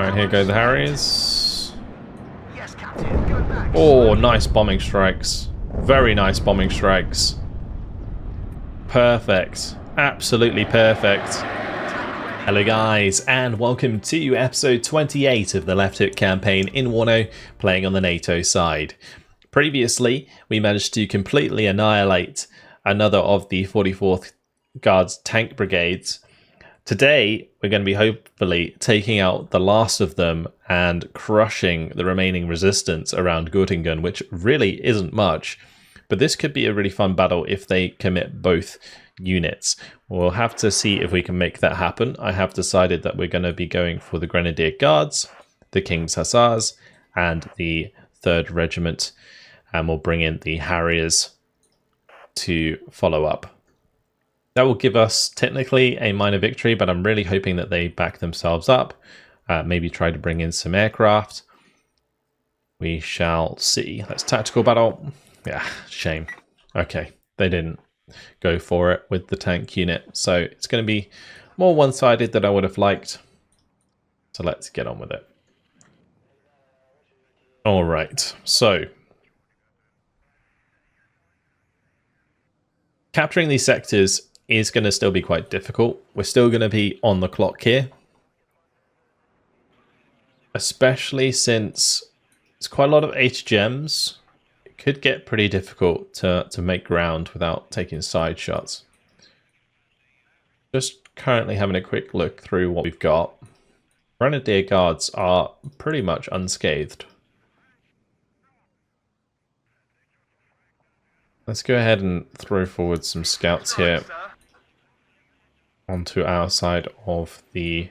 Alright, here go the Harriers. Yes, Captain. Go back. Oh, nice bombing strikes. Very nice bombing strikes. Perfect. Absolutely perfect. Hello guys, and welcome to episode 28 of the Left Hook campaign in WARNO, playing on the NATO side. Previously, we managed to completely annihilate another of the 44th Guards tank brigades. Today, we're going to be hopefully taking out the last of them and crushing the remaining resistance around Göttingen, which really isn't much. But this could be a really fun battle if they commit both units. We'll have to see if we can make that happen. I have decided that we're going to be going for the Grenadier Guards, the King's Hussars, and the 3rd Regiment. And we'll bring in the Harriers to follow up. That will give us technically a minor victory, but I'm really hoping that they back themselves up. Maybe try to bring in some aircraft. We shall see. That's tactical battle. Yeah, shame. Okay, they didn't go for it with the tank unit. So it's going to be more one-sided than I would have liked. So let's get on with it. All right, so capturing these sectors is going to still be quite difficult. We're still going to be on the clock here. Especially since it's quite a lot of HGMs. It could get pretty difficult to make ground without taking side shots. Just currently having a quick look through what we've got. Grenadier Guards are pretty much unscathed. Let's go ahead and throw forward some scouts here onto our side of the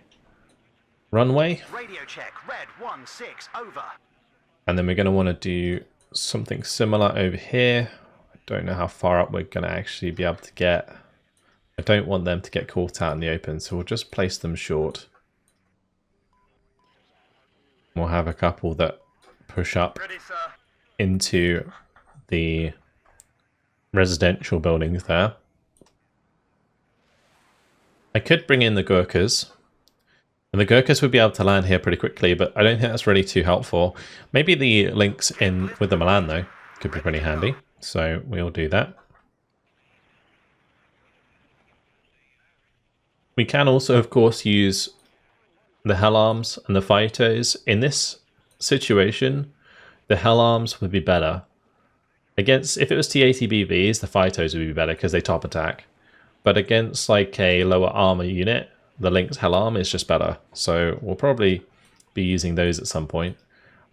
runway. Radio check. Red 1-6. Over. And then we're going to want to do something similar over here. I don't know how far up we're going to actually be able to get. I don't want them to get caught out in the open, so we'll just place them short. We'll have a couple that push up into the residential buildings there. I could bring in the Gurkhas, and the Gurkhas would be able to land here pretty quickly, but I don't think that's really too helpful. Maybe the links in with the Milan, though, could be pretty handy, so we'll do that. We can also, of course, use the Hell Arms and the Phytos. In this situation, the Hell Arms would be better. Against, if it was TATBVs, the Phytos would be better because they top attack. But against like a lower armor unit, the Lynx Hell Arm is just better. So we'll probably be using those at some point.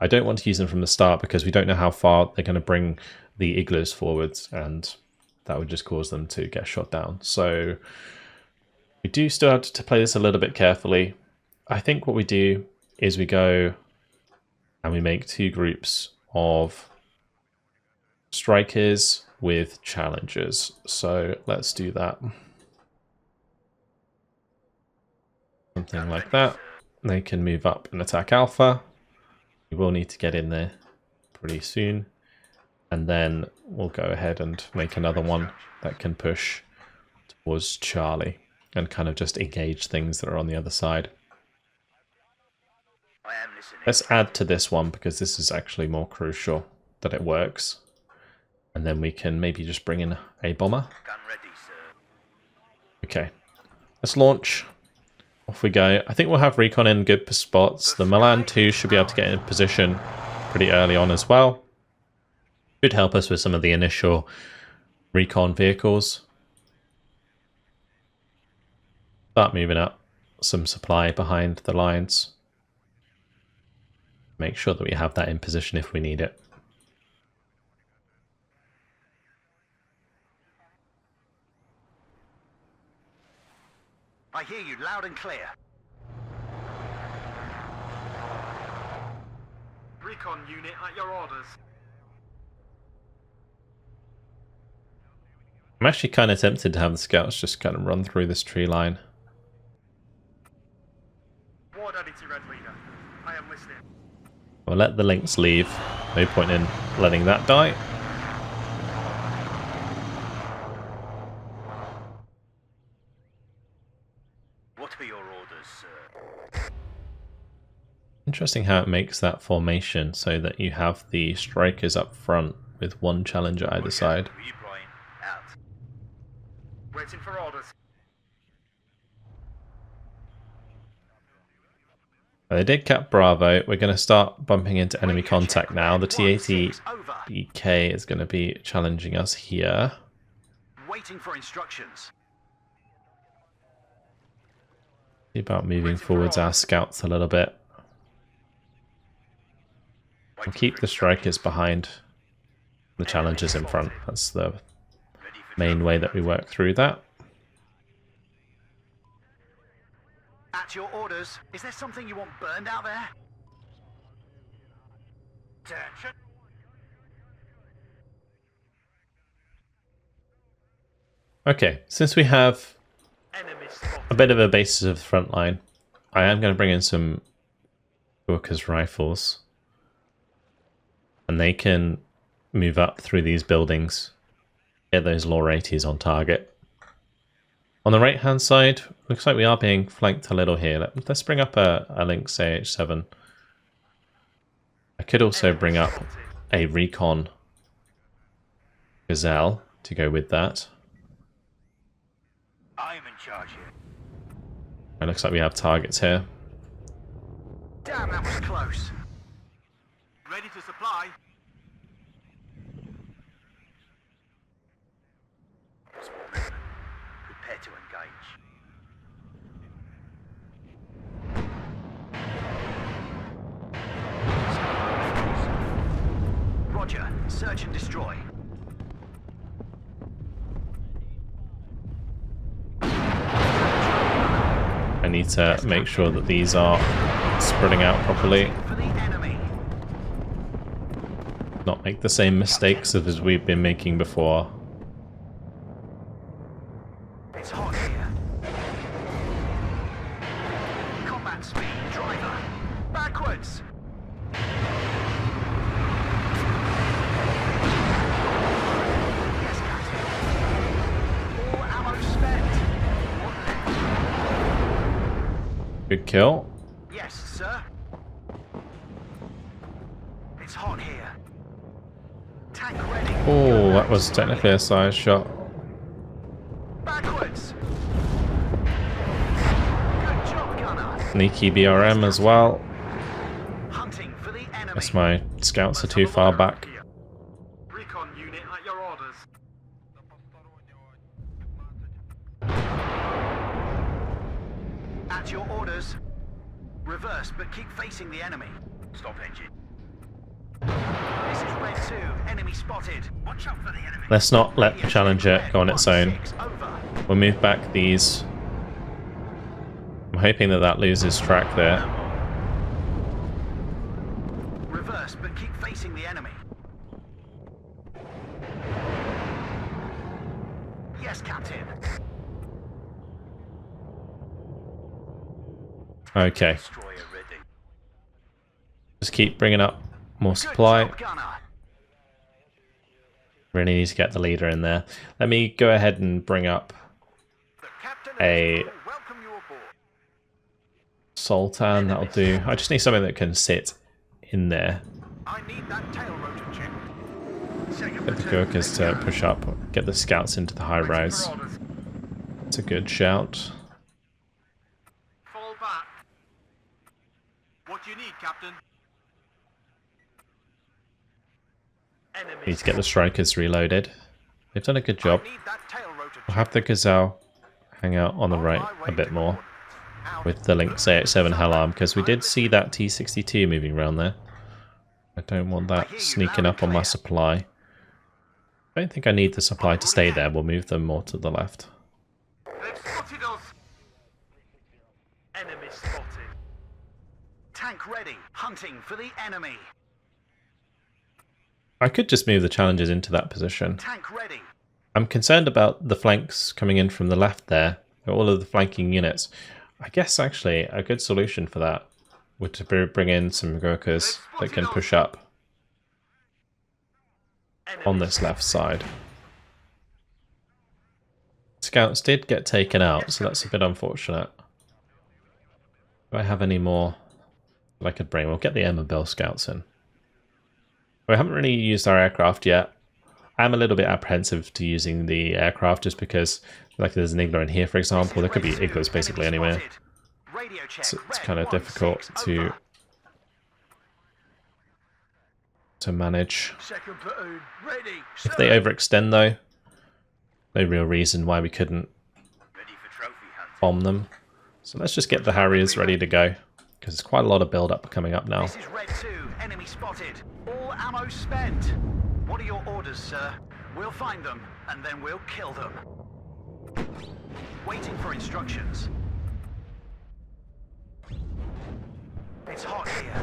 I don't want to use them from the start because we don't know how far they're going to bring the Igloos forwards, and that would just cause them to get shot down. So we do still have to play this a little bit carefully. I think what we do is we go and we make 2 groups of strikers with challengers. So let's do that. Something like that. They can move up and attack Alpha. We will need to get in there pretty soon. And then we'll go ahead and make another one that can push towards Charlie and kind of just engage things that are on the other side. Let's add to this one because this is actually more crucial that it works. And then we can maybe just bring in a bomber. Okay, let's launch. Off we go. I think we'll have recon in good spots. The Milan 2 should be able to get in position pretty early on as well. Should help us with some of the initial recon vehicles. Start moving up some supply behind the lines. Make sure that we have that in position if we need it. I hear you loud and clear. Recon unit at your orders. I'm actually kind of tempted to have the scouts just kind of run through this tree line. Ward Editor Red Leader. I am listening. We'll let the Lynx leave. No point in letting that die. What are your orders, sir? Interesting how it makes that formation so that you have the strikers up front with one challenger either side. Out. Waiting for orders. They did cap Bravo. We're going to start bumping into enemy contact now. The T-80BK is going to be challenging us here. Waiting for instructions. See about moving forwards our scouts a little bit. We'll keep the strikers behind the challengers in front. That's the main way that we work through that. At your orders. Is there something you want burned out there? Attention. Okay, since we have a bit of a basis of the front line, I am going to bring in some Gurkha's rifles. And they can move up through these buildings, get those Law 80s on target. On the right hand side, looks like we are being flanked a little here. Let's bring up a Lynx AH7. I could also bring up a Recon Gazelle to go with that. I am in charge here. It looks like we have targets here. Damn, that was close. Ready to supply. Prepare to engage. Roger. Search and destroy. I need to make sure that these are spreading out properly. For the enemy. Not make the same mistakes as we've been making before. It's hot here. Combat speed, driver. Backwards. Yes, Captain. All ammo spent. Good kill. Yes, sir. It's hot here. Tank ready. Oh, that was technically a side shot. Backwards. Good job, gunner. Sneaky BRM as well. Hunting for the enemy. Guess my scouts are too far back. Recon unit at your orders. At your orders. Reverse, but keep facing the enemy. Stop engine. This is Red 2. Enemy spotted. Watch out for the enemy. Let's not let the Challenger go on its own. 1-6, over. We'll move back these. I'm hoping that that loses track there. Reverse, but keep facing the enemy. Yes, Captain. Okay. Destroyer ready. Just keep bringing up more Good supply. job, gunner. Really need to get the leader in there. Let me go ahead and bring up The captain a will welcome you aboard. Sultan. That'll do. I just need something that can sit in there. I need that tail rotor check. Second Get the platoon, Gurkhas to bingo. push up. Get the scouts into the high Waiting rise. for orders. It's a good shout. Fall back. What do you need, Captain? Enemy Need to get the strikers reloaded. They've done a good job. I need that tail rotor We'll have the Gazelle hang out on the right a bit more with the Lynx AH7 Hellarm, because we did see that T62 moving around there. I don't want that sneaking up on my supply. I don't think I need the supply to stay there. We'll move them more to the left. They've spotted us. Enemy spotted. Tank ready. Hunting for the enemy. I could just move the challengers into that position. Tank ready. I'm concerned about the flanks coming in from the left there. All of the flanking units. I guess actually a good solution for that would to bring in some Gurkhas that can push up on this left side. Scouts did get taken out, so that's a bit unfortunate. Do I have any more I could bring. We'll get the Bill scouts in. We haven't really used our aircraft yet. I'm a little bit apprehensive to using the aircraft just because, like, there's an igloo in here, for example. There could be igloos basically anywhere. So it's kind of difficult to manage. Second platoon, ready. If they overextend, though, no real reason why we couldn't Ready for trophy hunt. bomb them. So let's just get the Harriers ready to go, because there's quite a lot of build-up coming up now. This is Red 2, enemy spotted. All ammo spent. What are your orders, sir? We'll find them, and then we'll kill them. Waiting for instructions. It's hot here.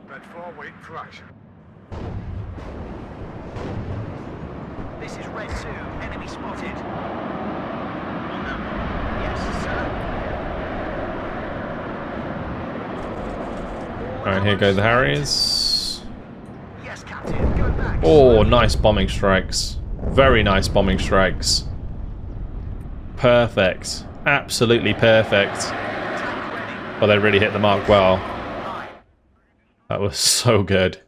Red 4 waiting for action. This is Red 2, enemy spotted. Yes, sir. Alright, here go the Harriers. Yes, Captain. Go back. Oh, nice bombing strikes. Very nice bombing strikes. Perfect. Absolutely perfect. Well, they really hit the mark well. That was so good.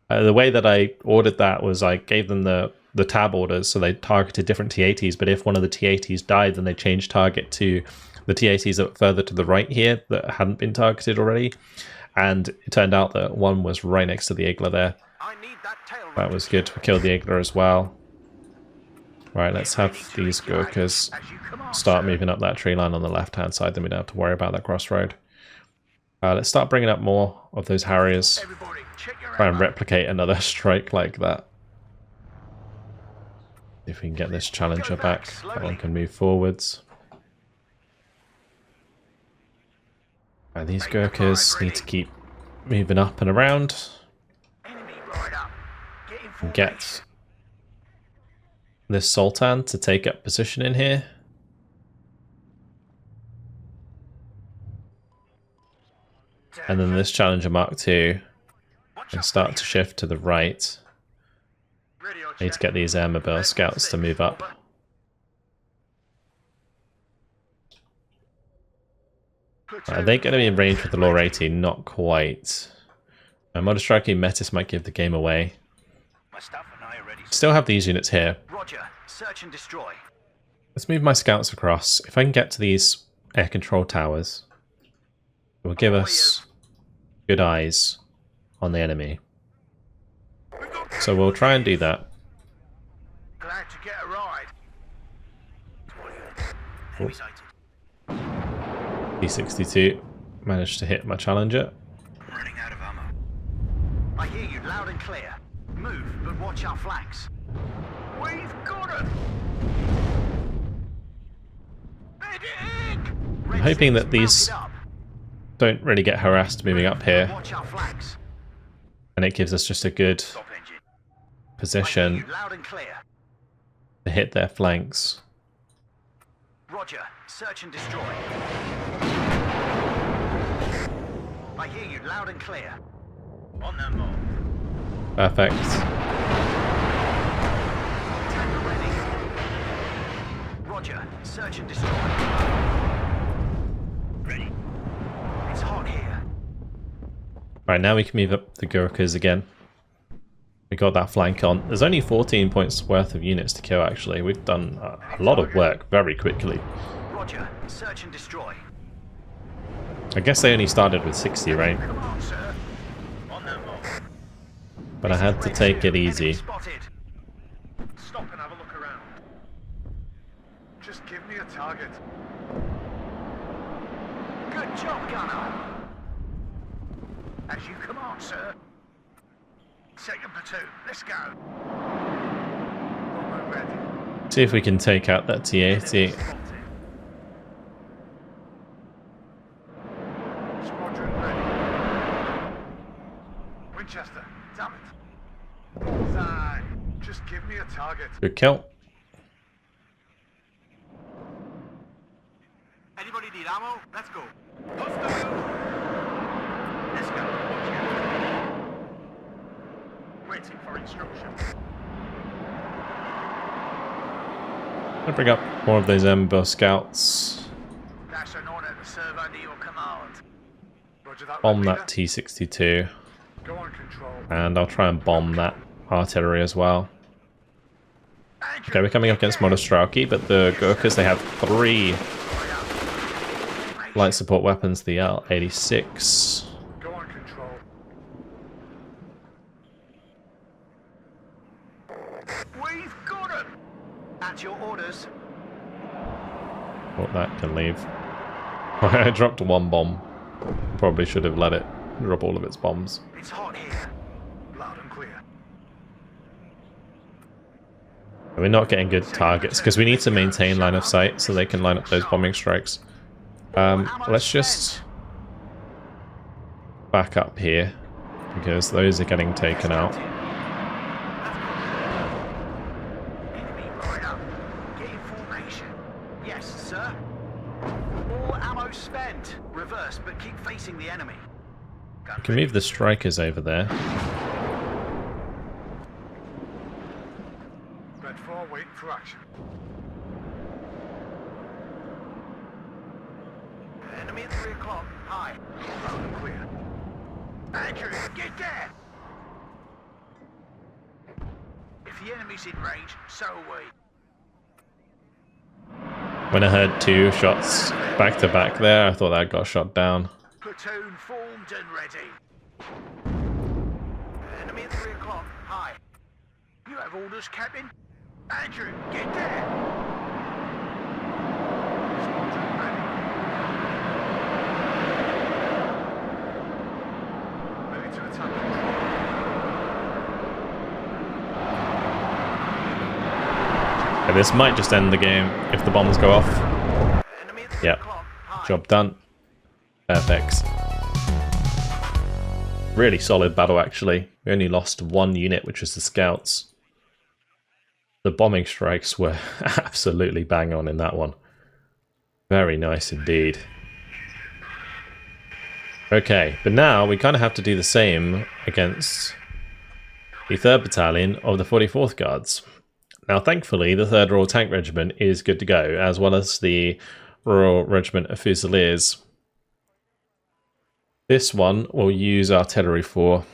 The way that I ordered that was I gave them the tab orders, so they targeted different T-80s, but if one of the T-80s died, then they changed target to the T-80s that were further to the right here that hadn't been targeted already. And it turned out that one was right next to the igloo there. I need that tail That was good. We killed the igloo as well. Right, let's have these Gurkhas start moving up that tree line on the left-hand side, then we don't have to worry about that crossroad. Let's start bringing up more of those Harriers. Everybody, check your Try and ammo. replicate another strike like that. See if we can get this Challenger back. That one can move forwards. And these Gurkhas need to keep moving up and around. Enemy right up. Get in And formation. get this Sultan to take up position in here. And then this Challenger Mark II Watch can out start for to the shift to the right. radio I need to check. get these Mobile scouts to move up. Are they going to be in range with the Law 18? Not quite. Modern Striking Metis might give the game away. My staff and I are ready. Still have these units here. Roger. Search and destroy. Let's move my scouts across. If I can get to these air control towers, it will give us good eyes on the enemy. So we'll try and do that. Glad to get a ride. Enemy sighted. P-62 managed to hit my Challenger. I'm running out of ammo. I hear you loud and clear. Move, but watch our flanks. We've got it. Medic! I'm hoping that these don't really get harassed moving up here, Watch our flanks. and it gives us just a good Stop engine. I hear position you loud and clear. to hit their flanks. Roger. Search and destroy. I hear you loud and clear. On them all. Perfect. Tango ready. Roger. Search and destroy. Ready. It's hot here. Right, now we can move up the Gurkhas again. We got that flank on. There's only 14 points worth of units to kill, actually. We've done a lot of work very quickly. Roger. Search and destroy. I guess they only started with 60, right? Come on, sir. On them all. But I had to take it easy. Enemy spotted. Stop and have a look around. Just give me a target. Good job, gunner. As you command, sir. Second platoon, let's go. Bomber ready. See if we can take out that T-80. Squadron ready. Winchester, damn it. Bullseye. Just give me a target. Good kill. Anybody need ammo? Let's go. Hostile. Let's go. Watch out. Waiting for instructions. I'll bring up more of those Ember scouts. That's an honor to serve under your command. Roger that, Bomb leader. that T-62. Go on, control. And I'll try and bomb that artillery as well. Andrew, Okay, we're coming up against Monostrauki, but the Gurkhas, they have 3 light support weapons, the L-86. Go on, control. We've got him! At your orders. Oh, that can leave. I dropped 1 bomb. Probably should have let it drop all of its bombs. It's hot here. Loud and clear. We're not getting good targets because we need to maintain line of sight so they can line up those bombing strikes. Let's just back up here because those are getting taken out. Enemy right up. Get in formation. Yes, sir. All ammo spent. Reverse, but keep facing the enemy. We can move the strikers over there. Red 4, waiting for action. Enemy at 3 o'clock. High. Loud and clear. Andrew, get there! If the enemy's in range, so are we. When I heard 2 shots back to back there, I thought that got shot down. Platoon formed and ready. Enemy at 3 o'clock. High. You have orders, Captain? Andrew, get there! Squadron ready. Ready to attack, control. Okay, this might just end the game if the bombs go off. Enemy at 3 Yep. o'clock. High. Job done. Perfect. Really solid battle, actually. We only lost 1 unit, which was the scouts. The bombing strikes were absolutely bang on in that one. Very nice indeed. Okay, but now we kind of have to do the same against the 3rd Battalion of the 44th Guards. Now, thankfully, the 3rd Royal Tank Regiment is good to go, as well as the Royal Regiment of Fusiliers. This one we'll use artillery for.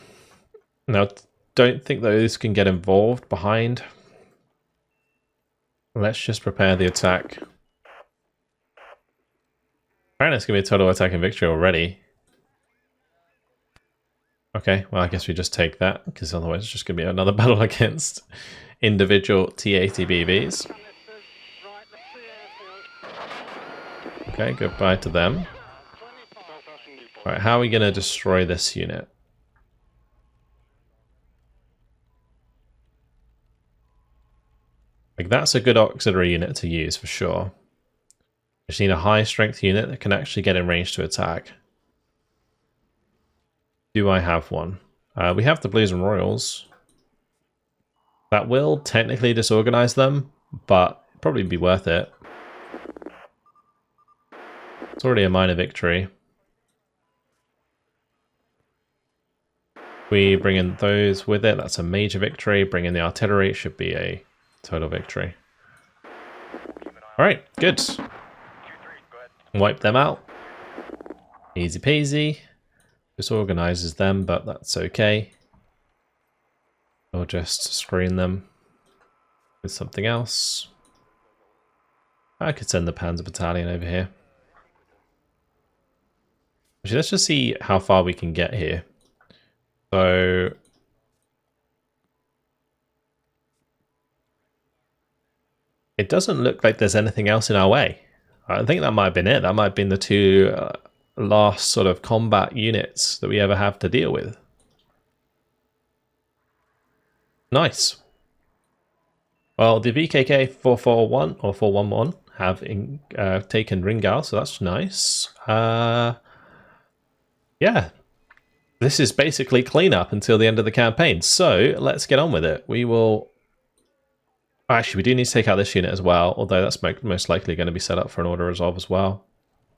Now, don't think those can get involved behind. Let's just prepare the attack. Apparently it's going to be a total attack and victory already. Okay, well I guess we just take that, because otherwise it's just going to be another battle against individual T-80BVs. Okay, goodbye to them. Alright, how are we going to destroy this unit? Like, that's a good auxiliary unit to use for sure. Just need a high strength unit that can actually get in range to attack. Do I have one? We have the Blues and Royals. That will technically disorganize them, but probably be worth it. It's already a minor victory. We bring in those with it, that's a major victory. Bring in the artillery, it should be a total victory. Alright, good. Wipe them out. Easy peasy. Disorganizes them, but that's okay. We'll just screen them with something else. I could send the Panzer Battalion over here. Actually, let's just see how far we can get here. So it doesn't look like there's anything else in our way. I think that might have been it. That might have been the 2 last sort of combat units that we ever have to deal with. Nice. Well, the VKK 441 or 411 have taken Ringal, so that's nice. Yeah. This is basically cleanup until the end of the campaign, so let's get on with it. We will... Actually, we do need to take out this unit as well, although that's most likely going to be set up for an order resolve as well.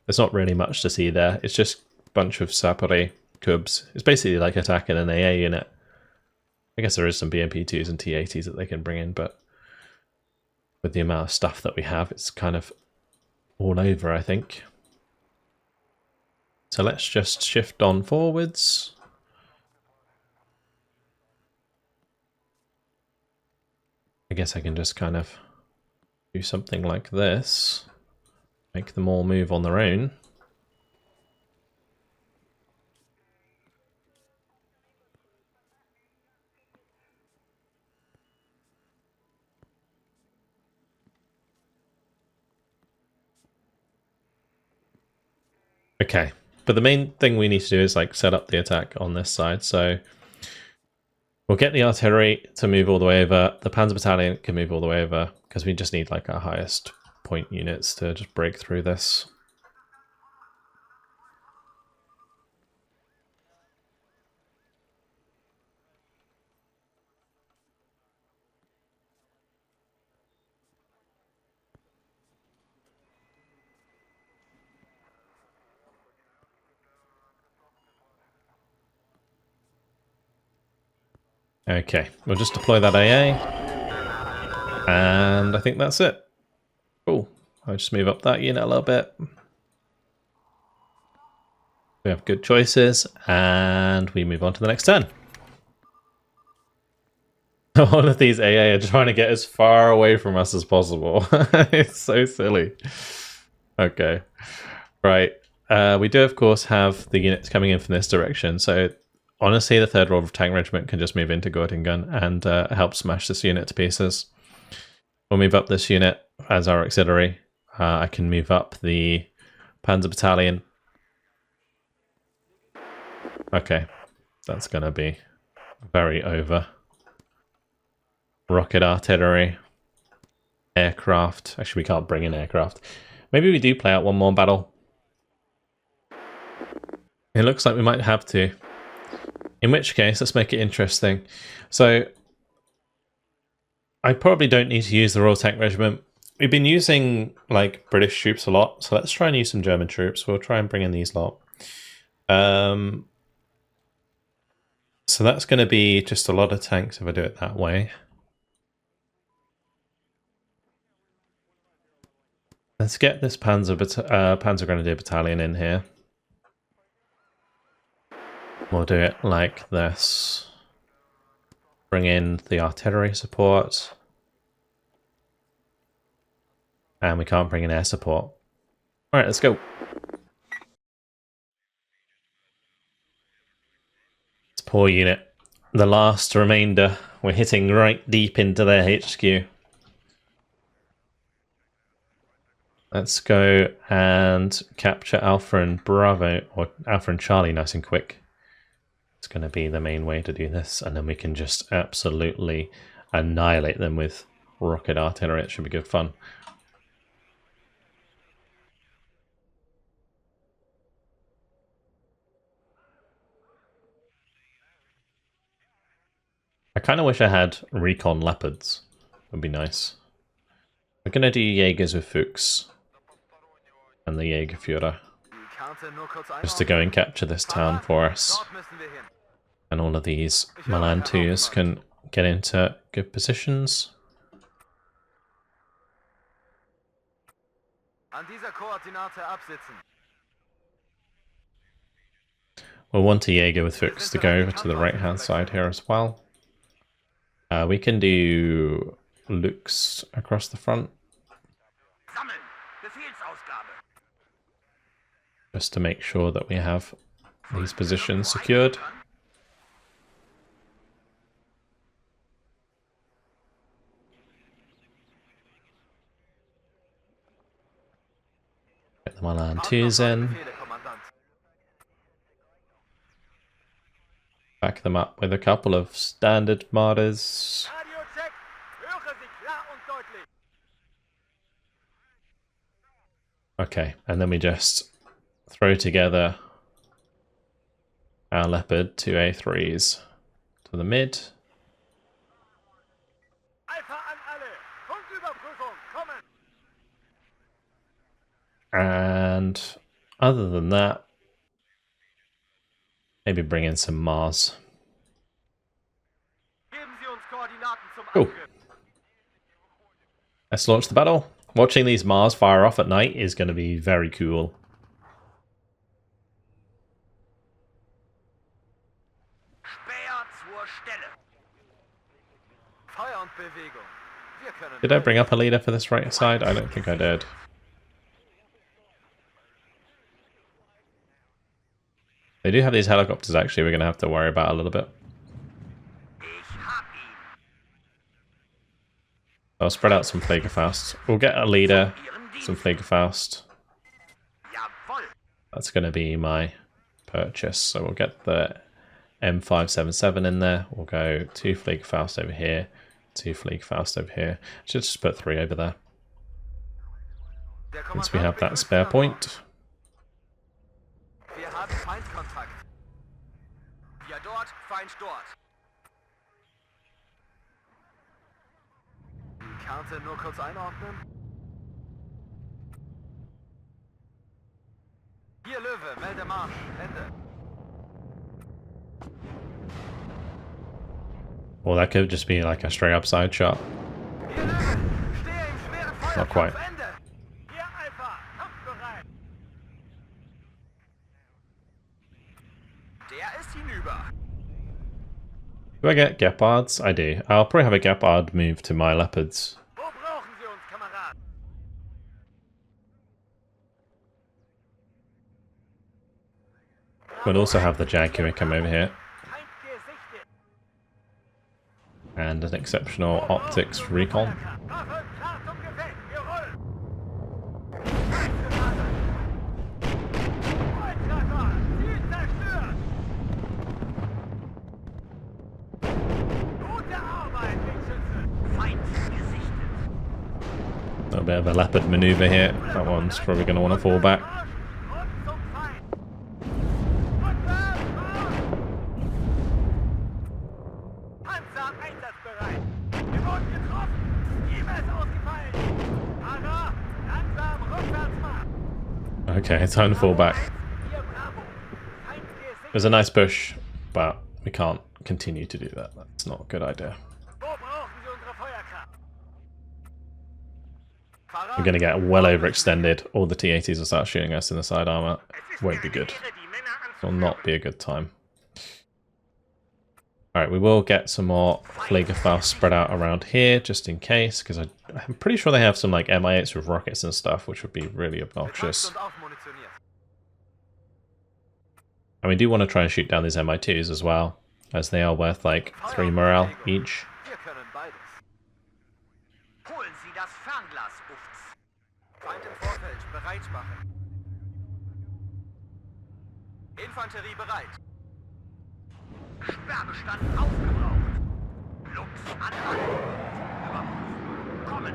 There's not really much to see there. It's just a bunch of Sapore Cubs. It's basically like attacking an AA unit. I guess there is some BMP-2s and T-80s that they can bring in, but with the amount of stuff that we have, it's kind of all over, I think. So let's just shift on forwards. I guess I can just kind of do something like this. Make them all move on their own. Okay, but the main thing we need to do is like set up the attack on this side. So we'll get the artillery to move all the way over. The Panzer Battalion can move all the way over because we just need like our highest point units to just break through this. Okay, we'll just deploy that AA. And I think that's it. Cool. I'll just move up that unit a little bit. We have good choices, and we move on to the next turn. All of these AA are trying to get as far away from us as possible. It's so silly. Okay. Right. We do, of course, have the units coming in from this direction, so honestly, the 3rd Royal Tank Regiment can just move into Göttingen and help smash this unit to pieces. We'll move up this unit as our auxiliary. I can move up the Panzer Battalion. Okay, that's going to be very over. Rocket artillery. Aircraft. Actually, we can't bring in aircraft. Maybe we do play out one more battle. It looks like we might have to. In which case, let's make it interesting. So, I probably don't need to use the Royal Tank Regiment. We've been using, like, British troops a lot, so let's try and use some German troops. We'll try and bring in these lot. So that's going to be just a lot of tanks if I do it that way. Let's get this Panzer Grenadier Battalion in here. We'll do it like this. Bring in the artillery support. And we can't bring in air support. Alright, let's go. This poor unit. The last remainder. We're hitting right deep into their HQ. Let's go and capture Alpha and Bravo, or Alpha and Charlie nice and quick. It's going to be the main way to do this, and then we can just absolutely annihilate them with rocket artillery. It should be good fun. I kind of wish I had recon leopards. Would be nice. We're going to do Jaegers with Fuchs and the Jägerführer, just to go and capture this town for us. And all of these Milan 2s can get into good positions. We'll want a Jaeger with Fuchs to go over to the right hand side here as well. We can do Lux across the front, just to make sure that we have these positions secured. Get the Milan 2s in. Back them up with a couple of standard martyrs. Okay, and then we just throw together our Leopard 2A3s to the mid. And other than that, maybe bring in some Mars. Cool. Let's launch the battle. Watching these Mars fire off at night is going to be very cool. zur Stelle. Feuer und Bewegung. Wir können. Did I bring up a leader for this right side? I don't think I did. They do have these helicopters, actually, we're going to have to worry about a little bit. Ich hab ihn. I'll spread out some Pflegefaust. We'll get a leader, some Pflegefaust. Jawohl. That's going to be my purchase. So we'll get the M577 in there. We'll go 2 Pflegefaust over here, 2 Pflegefaust over here. Should just put 3 over there. Der Once we have Kommandant that bringt spare uns point. Wir haben Feindkontakt. Wir dort, Feind dort. Die Karte nur kurz einordnen. Hier Löwe, melde Marsch. Ende. Or that could just be like a straight up side shot. Hier Löwe, stehe im schweren Feuer. Not quite. Ende. Hier Alpha, kampfbereit. Der ist hinüber. Do I get Gepards? I do. I'll probably have a Gepard move to my Leopards. Wo brauchen Sie uns, Kamerad? We'll also have the Jaguar come over here. Feind gesichtet. And an exceptional optics recon. Waffe klar zum Gefecht. Wir rollen. Volltreffer. Ziel zerstört. Gute Arbeit, Wingschütze. Feind gesichtet. A little bit of a leopard maneuver here. That one's probably going to want to fall back. Marsch und zum Feind. Rückwärts, Marsch. Panzer einsatzbereit. Wir wurden getroffen. Ihm ist ausgefallen. Ara, langsam rückwärts, Marsch. Okay, time to fall back. Hier Bravo. Feind It was a nice push, but we can't continue to do that. That's not a good idea. Wo brauchen Sie unsere Feuerkraft? We're going to get well overextended. All the T-80s will start shooting us in the side armor. Won't be good. Will not be a good time. Alright, we will get some more Pflegefaust spread out around here, just in case, because I'm pretty sure they have some like Mi-8s with rockets and stuff, which would be really obnoxious. Und aufmunitioniert. And we do want to try and shoot down these Mi-2s as well, as they are worth like 3 morale each. Wir können beides. Holen Sie das Fernglas, Ufts. Feind im Vorfeld, bereit machen. Infanterie bereit. Sperrbestand aufgebraucht. Lux an Land. Überprüfen. Kommen.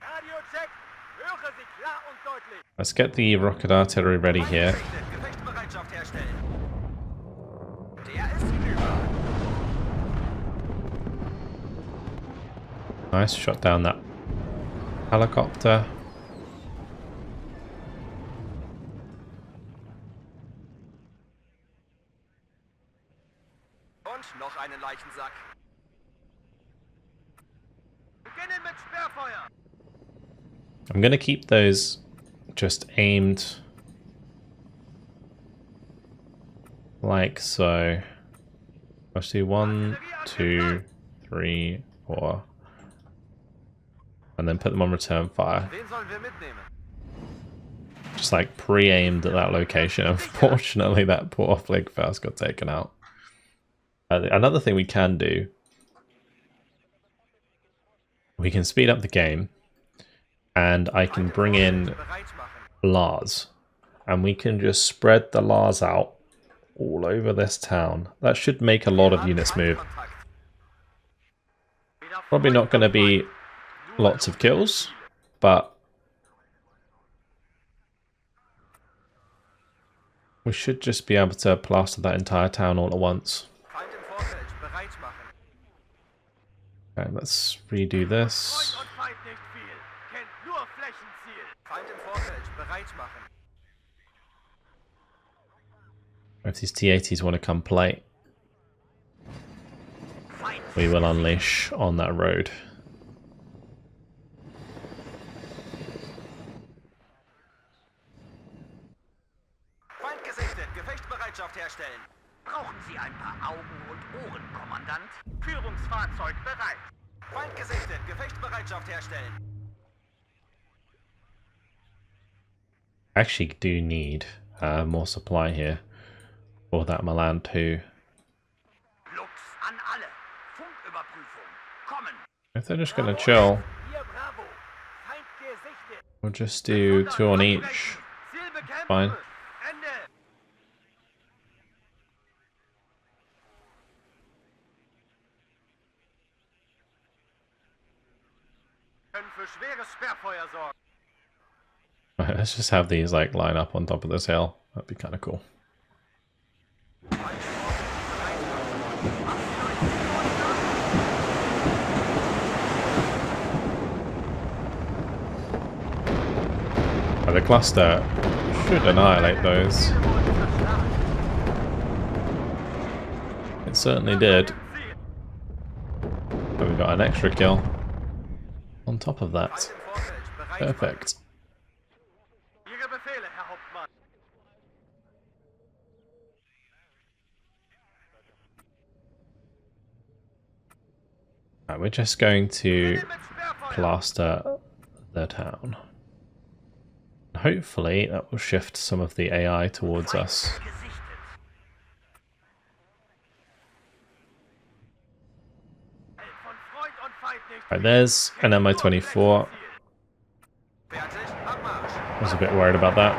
Radiocheck. Höre Sie klar und deutlich. Let's get the rocket artillery ready here. Gefechtsbereitschaft herstellen. Der ist hinüber. Nice, shot down that helicopter. Und noch einen Leichensack. Beginnen mit Sperrfeuer. I'm going to keep those just aimed like so. Let's do 1, 2, 3, 4. And then put them on return fire. Wen sollen wir mitnehmen? Just like pre-aimed at that location. Unfortunately, that poor Pflegefaust got taken out. Another thing we can do, we can speed up the game, and I can bring in Bereit machen. Lars, and we can just spread the Lars out all over this town. That should make a lot of units move. Probably not going to be lots of kills, but we should just be able to plaster that entire town all at once. Feind im Vorfeld, bereit machen. Okay, let's redo this. Freund und Feind nicht viel. Kennt nur Flächenziel. Feind im Vorfeld, bereit machen. If these T-80s want to come play, Feind. we will unleash on that road. Feind gesichtet. Gefechtsbereitschaft herstellen. Brauchen Sie ein paar Augen und Ohren, Kommandant? Führungsfahrzeug bereit. Feind gesichtet. Gefechtsbereitschaft herstellen. I actually do need more supply here for that Milan 2. Lux an alle. Funküberprüfung. Kommen. If they're just gonna chill, Hier Bravo. Feind gesichtet. we'll just do 2 on each. Ziel bekämpfen. Fine. Ende. Können für schweres Sperrfeuer sorgen. Right, let's just have these like line up on top of this hill. That'd be kind of cool. The cluster should annihilate those. It certainly did. But we got an extra kill on top of that. Perfect. Ihre Befehle, Herr Hauptmann. Right, we're just going to Mit Sperrfeuer. plaster the town. Hopefully that will shift some of the AI towards us. Gesichtet. Hält von Freund und Feind nicht. Right, there's an MI-24. Fertig. Abmarsch. I was a bit worried about that.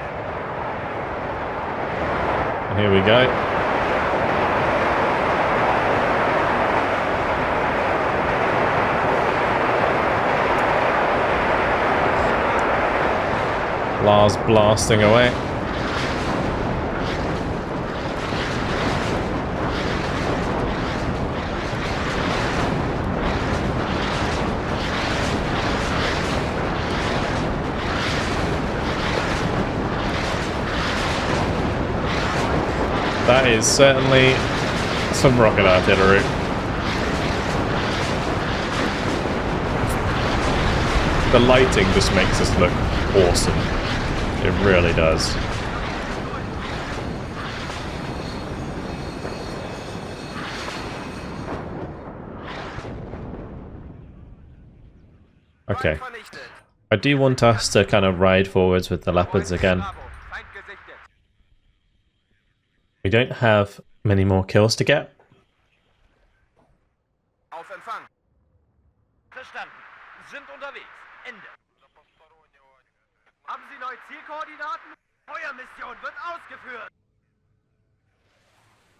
And here we go. Lars blasting away. That is certainly some rocket artillery. The lighting just makes this look awesome. It really does. Okay. Vernichtet. I do want us to kind of ride forwards with the leopards again. Bravo. Feind gesichtet. We don't have many more kills to get. Auf Empfang. Verstanden. Sind unterwegs. Ende. Haben Sie neue Zielkoordinaten? Feuermission wird ausgeführt.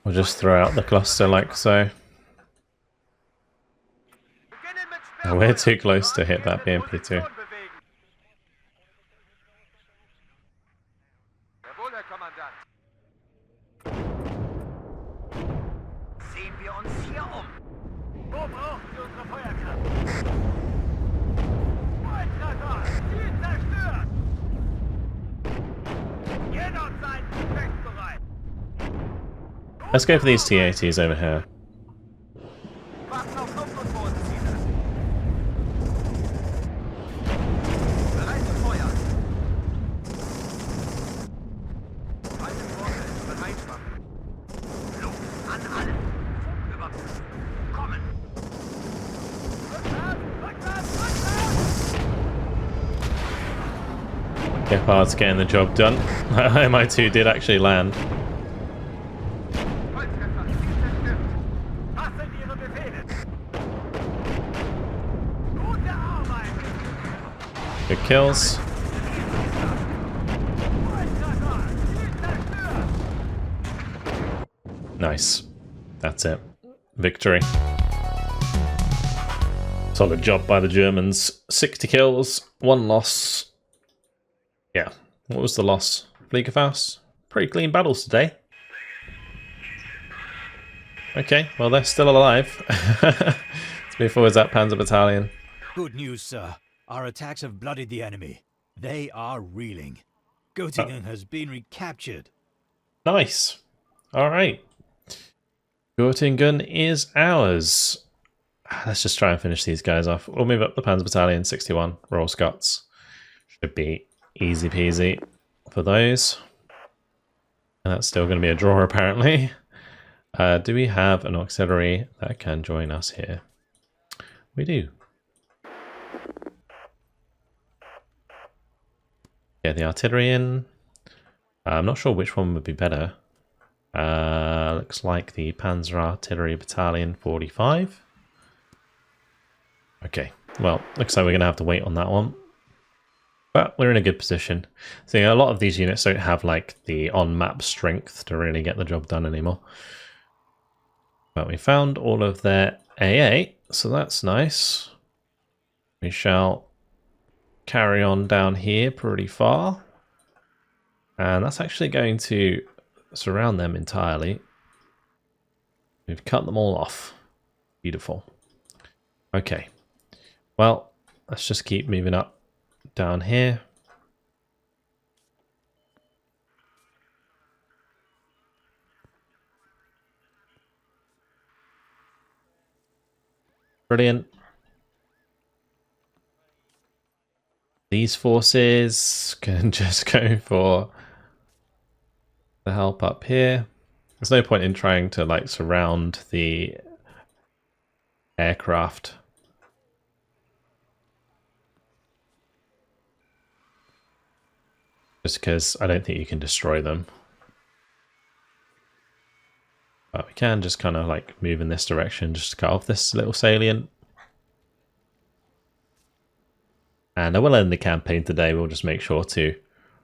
We'll just throw out the cluster like so. Beginnen mit Oh, Sperrfeuer. we're too close to hit that BMP2. Position bewegen. Jawohl, Herr Kommandant. Sehen wir uns hier um. Wo brauchen Sie unsere Feuerkraft? Volltreffer! Ziel zerstört! Jeder Seiten gefechtsbereit! Let's go for these T-80s over here. Warten auf Luft- und Bodenziele. Bereit zum Feuer. Feind im Vorfeld, bereit machen. Lux an alle. Funküberprüfung. Kommen. Rückwärts, rückwärts, rückwärts! Gepard's getting the job done. MI2 did actually land. Volltreffer, Ziel zerstört. Was sind Ihre Befehle? Gute Arbeit! Good kills. Volltreffer, Ziel zerstört! Nice. That's it. Victory. Solid job by the Germans. 60 kills, 1 loss. Yeah. What was the loss? Fliegerfaust? Pretty clean battles today. Okay, well they're still alive. Let's move forwards that Panzer Battalion. Good news, sir. Our attacks have bloodied the enemy. They are reeling. Göttingen has been recaptured. Nice. Alright. Göttingen is ours. Let's just try and finish these guys off. We'll move up the Panzer Battalion 61, Royal Scots. Should be easy peasy for those. And that's still going to be a draw apparently. Do we have an auxiliary that can join us here? We do. Get the artillery in. I'm not sure which one would be better. Looks like the Panzer Artillery Battalion 45. Okay, well, looks like we're going to have to wait on that one. But we're in a good position. So a lot of these units don't have like the on-map strength to really get the job done anymore. But we found all of their AA, so that's nice. We shall carry on down here pretty far. And that's actually going to surround them entirely. We've cut them all off. Beautiful. Okay. Well, let's just keep moving up down here. Brilliant. These forces can just go for the help up here. There's no point in trying to like surround the aircraft. Just because I don't think you can destroy them. But we can just kind of like move in this direction just to cut off this little salient. And I will end the campaign today. We'll just make sure to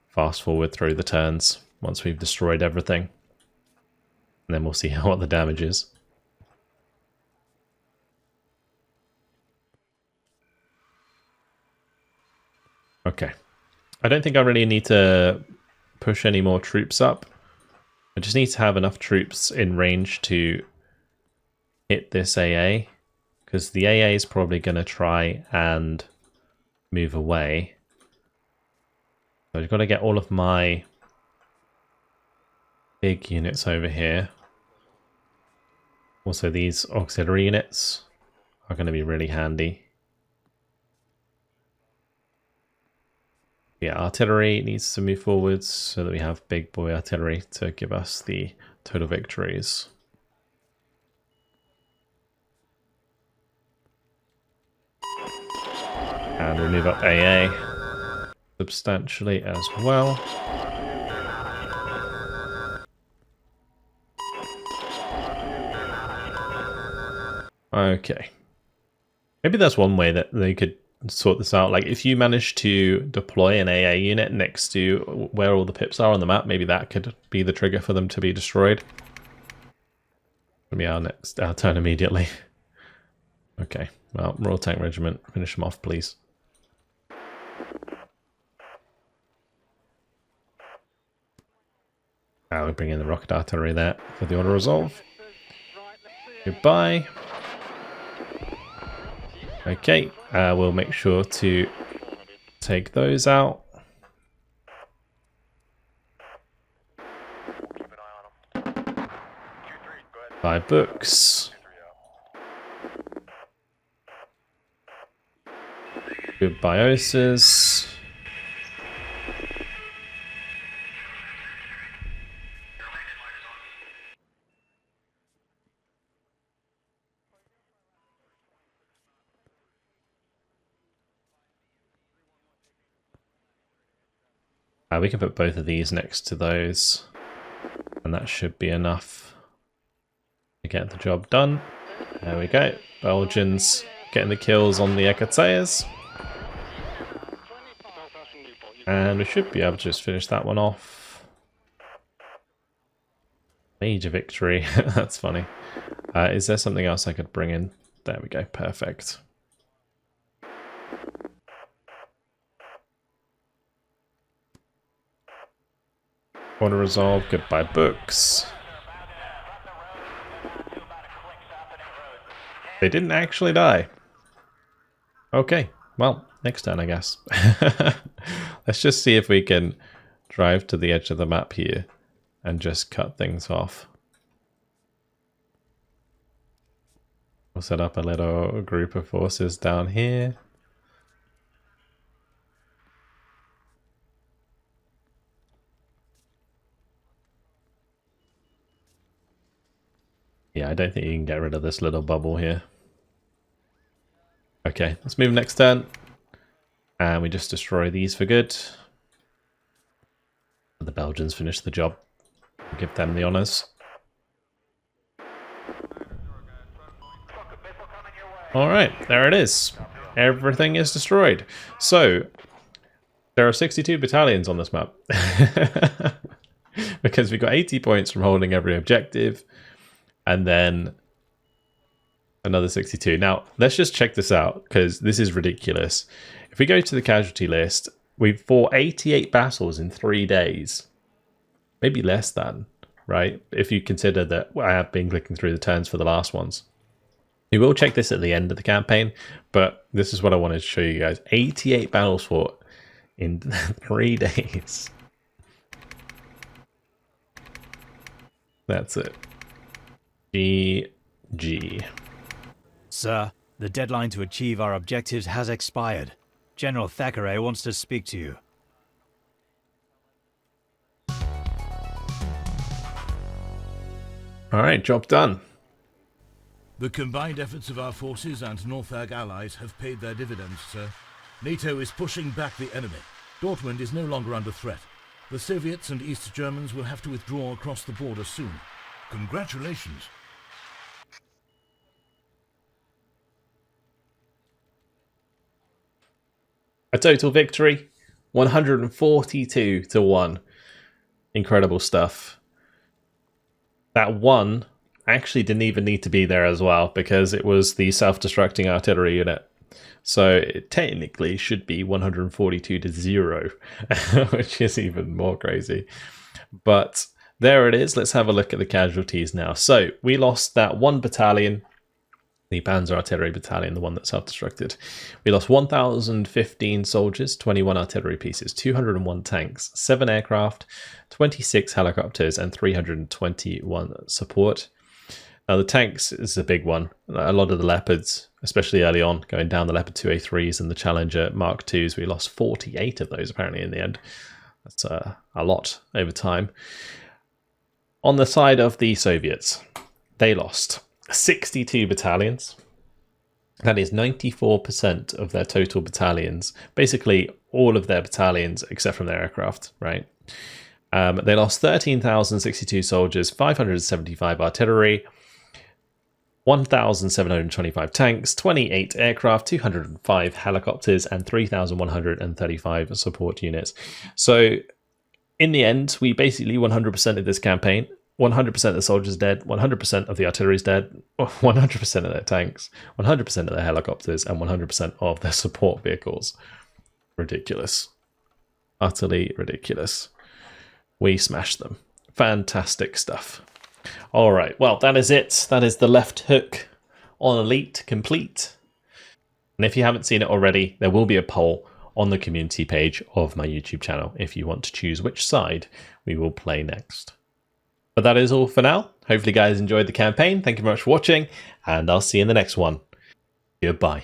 fast forward through the turns once we've destroyed everything. And then we'll see what the damage is. Okay. I don't think I really need to push any more troops up. I just need to have enough troops in range to hit this AA. Because the AA is probably going to try and move away. So I've got to get all of my big units over here. Also, these auxiliary units are going to be really handy. Yeah, artillery needs to move forwards so that we have big boy artillery to give us the total victories. And we'll move up AA substantially as well. Okay. Maybe that's one way that they could sort this out. Like if you manage to deploy an AA unit next to where all the pips are on the map, maybe that could be the trigger for them to be destroyed. It'll be our turn immediately. Okay. Well, Royal Tank Regiment, finish them off, please. We'll bring in the rocket artillery there for the auto resolve. Goodbye. Okay, we'll make sure to take those out. Buy books. Good bioses. We can put both of these next to those, and that should be enough to get the job done. There we go. Belgians getting the kills on the Ekateas. And we should be able to just finish that one off. Major victory. That's funny. Is there something else I could bring in? There we go. Perfect. Auto resolve, goodbye books. They didn't actually die. Okay, well, next turn I guess. Let's just see if we can drive to the edge of the map here and just cut things off. We'll set up a little group of forces down here. Yeah, I don't think you can get rid of this little bubble here. Okay, let's move next turn. And we just destroy these for good. The Belgians finish the job. We'll give them the honours. Alright, there it is. Everything is destroyed. So, there are 62 battalions on this map. Because we got 80 points from holding every objective. And then another 62. Now, let's just check this out, because this is ridiculous. If we go to the casualty list, we fought 88 battles in 3 days. Maybe less than, right? If you consider that I have been clicking through the turns for the last ones. We will check this at the end of the campaign, but this is what I wanted to show you guys. 88 battles fought in 3 days. That's it. GG. Sir, the deadline to achieve our objectives has expired. General Thackeray wants to speak to you. Alright, job done. The combined efforts of our forces and Northag allies have paid their dividends, sir. NATO is pushing back the enemy. Dortmund is no longer under threat. The Soviets and East Germans will have to withdraw across the border soon. Congratulations. A total victory, 142 to 1. Incredible stuff. That 1 actually didn't even need to be there as well, because it was the self-destructing artillery unit. So it technically should be 142 to 0, which is even more crazy. But there it is. Let's have a look at the casualties now. So we lost that 1 battalion, the Panzer Artillery Battalion, the one that self-destructed. We lost 1,015 soldiers, 21 artillery pieces, 201 tanks, 7 aircraft, 26 helicopters, and 321 support. Now the tanks is a big one. A lot of the Leopards, especially early on, going down the Leopard 2A3s and the Challenger Mark 2s, we lost 48 of those apparently in the end. That's a lot over time. On the side of the Soviets, they lost 62 battalions. That is 94% of their total battalions. Basically, all of their battalions except from their aircraft, right? They lost 13,062 soldiers, 575 artillery, 1,725 tanks, 28 aircraft, 205 helicopters, and 3,135 support units. So, in the end, we basically 100% of this campaign. 100% of the soldiers dead, 100% of the artillery is dead, 100% of their tanks, 100% of their helicopters, and 100% of their support vehicles. Ridiculous. Utterly ridiculous. We smashed them. Fantastic stuff. All right, well, that is it. That is the left hook on Elite complete. And if you haven't seen it already, there will be a poll on the community page of my YouTube channel if you want to choose which side we will play next. But that is all for now. Hopefully you guys enjoyed the campaign. Thank you very much for watching, and I'll see you in the next one. Goodbye.